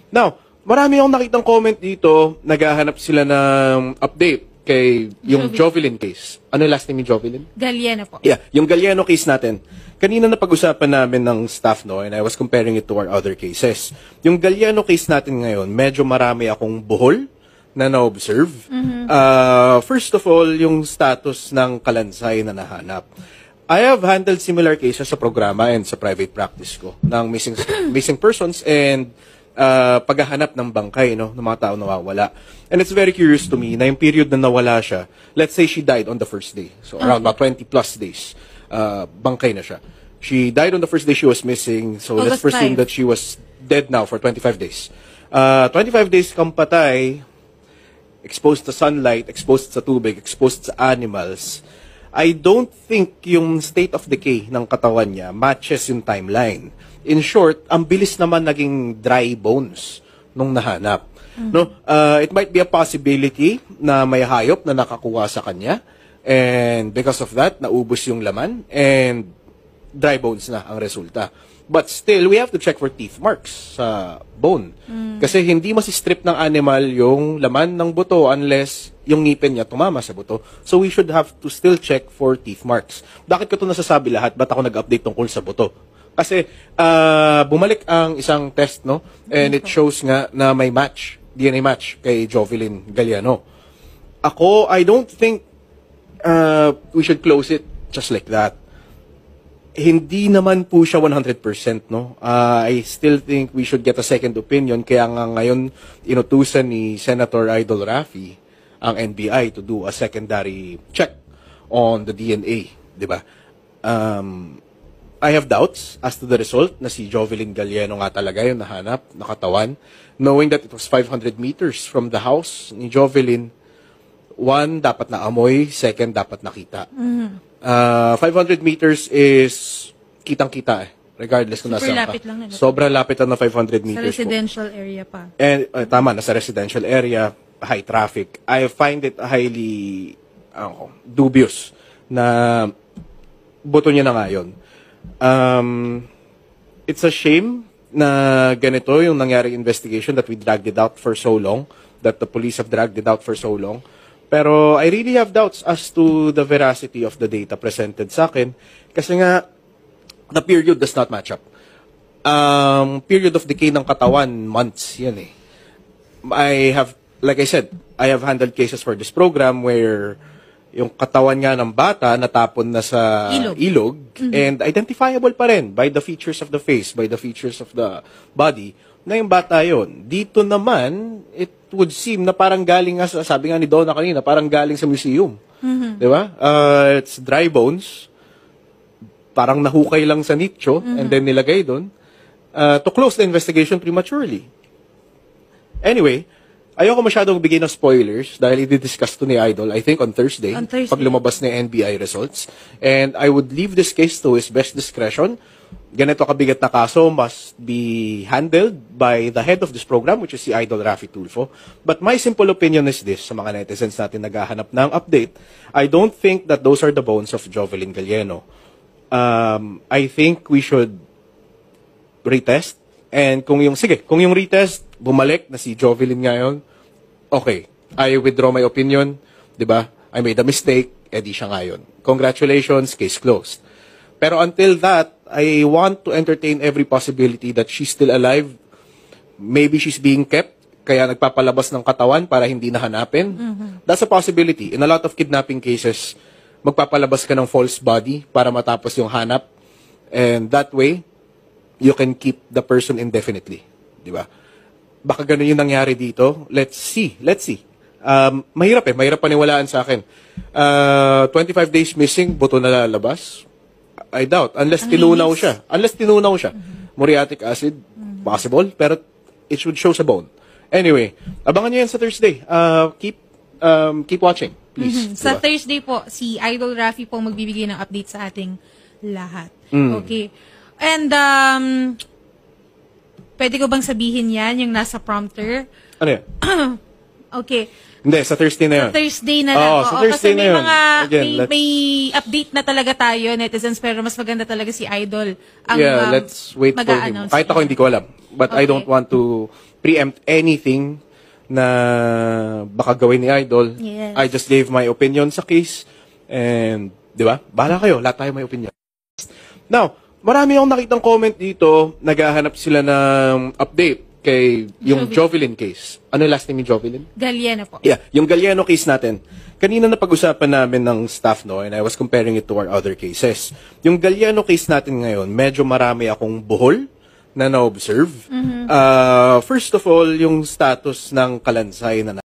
Now, marami akong nakitang comment dito, naghahanap sila ng update kay yung Jovelyn case. Ano yung last name ni Jovelyn? Galliano po. Yeah, yung Galliano case natin. Kanina napag-usapan namin ng staff, no, and I was comparing it to our other cases. Yung Galliano case natin ngayon, medyo marami akong buhol na na-observe. First of all, yung status ng kalansay na nahanap. I have handled similar cases sa programa and sa private practice ko ng missing persons and paghahanap ng bangkay, no, ng mga tao nawawala. And it's very curious to me na yung period na nawala siya, let's say she died on the first day. So around about 20 plus days, bangkay na siya. She died on the first day she was missing. So let's presume that she was dead now for 25 days. 25 days kang patay, exposed to sunlight, exposed sa tubig, exposed sa animals. I don't think yung state of decay ng katawan niya matches yung timeline. In short, ang bilis naman naging dry bones nung nahanap. No, it might be a possibility na may hayop na nakakuha sa kanya and because of that naubos yung laman and dry bones na ang resulta. But still, we have to check for teeth marks sa bone. Kasi hindi masistrip ng animal yung laman ng buto unless yung ngipin niya tumama sa buto. So we should have to still check for teeth marks. Bakit ko ito nasasabi lahat? Ba't ako nag-update tungkol sa buto? Kasi bumalik ang isang test, no? And it shows nga na may match, DNA match kay Jovelyn Galliano. Ako, I don't think we should close it just like that. Hindi naman po siya 100%, no? I still think we should get a second opinion. Kaya nga ngayon, inutusan ni Senator Idol Rafi ang NBI to do a secondary check on the DNA, di ba? I have doubts as to the result na si Jovelyn Galliano nga talaga yung nahanap, nakatawan. Knowing that it was 500 meters from the house ni Jovelyn, one, dapat na amoy, second, dapat nakita. 500 meters is kitang-kita eh. Regardless kung nasa lapit lang na. Sobrang lapit na 500 meters sa residential area pa. And tama, nasa residential area, high traffic. I find it highly dubious na buto niya na nga yun. It's a shame na ganito yung nangyari investigation that we dragged it out for so long, that the police have dragged it out for so long. Pero I really have doubts as to the veracity of the data presented sa akin kasi nga the period does not match up. Period of decay ng katawan, months yan eh. Like I said, I have handled cases for this program where yung katawan nga ng bata natapon na sa ilog and identifiable pa rin by the features of the face, by the features of the body, na yung bata yun. Dito naman, it would seem na parang galing nga, sabi nga ni Donna kanina, parang galing sa museum. Di ba? It's dry bones, parang nahukay lang sa nicho and then nilagay doon to close the investigation prematurely. Anyway, ayoko masyadong bigay ng spoilers dahil i-discuss to ni Idol, I think on Thursday, pag lumabas na NBI results. And I would leave this case to his best discretion. Ganito kabigat na kaso must be handled by the head of this program, which is si Idol Rafi Tulfo. But my simple opinion is this, sa mga netizens natin naghahanap ng update, I don't think that those are the bones of Jovelyn Galliano. I think we should retest. And kung yung retest, bumalik na si Jovelyn ngayon, okay, I withdraw my opinion, di ba? I made a mistake, edi siya ngayon. Congratulations, case closed. Pero until that, I want to entertain every possibility that she's still alive. Maybe she's being kept, kaya nagpapalabas ng katawan para hindi nahanapin. That's a possibility. In a lot of kidnapping cases, magpapalabas ka ng false body para matapos yung hanap. And that way, you can keep the person indefinitely. Di ba? Baka ganun yung nangyari dito. Let's see. Mahirap paniwalaan sa akin. 25 days missing, buto na lalabas. I doubt. Unless tinunaw siya. Muriatic acid, possible. Pero it should show sa bone. Anyway, abangan niyo yan sa Thursday. Keep watching, please. Sa Thursday po, si Idol Rafi po magbibigay ng update sa ating lahat. Okay. And, pwede ko bang sabihin yan, yung nasa prompter? Ano yan? Okay. Hindi, sa Thursday na yun. Thursday na lang. Oo, sa Thursday kasi na may yun. mga, Again, may update na talaga tayo, netizens, pero mas maganda talaga si Idol. Ang, let's wait for him. mag-a-announce Kahit ako niya. hindi ko alam. But I Okay. don't want to preempt anything na baka gawin ni Idol. Yes. I just gave my opinion sa case. And, di ba? Bahala kayo. Lahat tayo may opinion. Now, marami akong nakitang comment dito. Naghahanap sila ng update kay yung Jovelyn case. Ano yung last name ni Jovelyn? Galliano po. Yeah, yung Galliano case natin. Kanina na pag-usapan namin ng staff, no, and I was comparing it to our other cases. Yung Galliano case natin ngayon, medyo marami akong buhol na na-observe. First of all, yung status ng kalansay na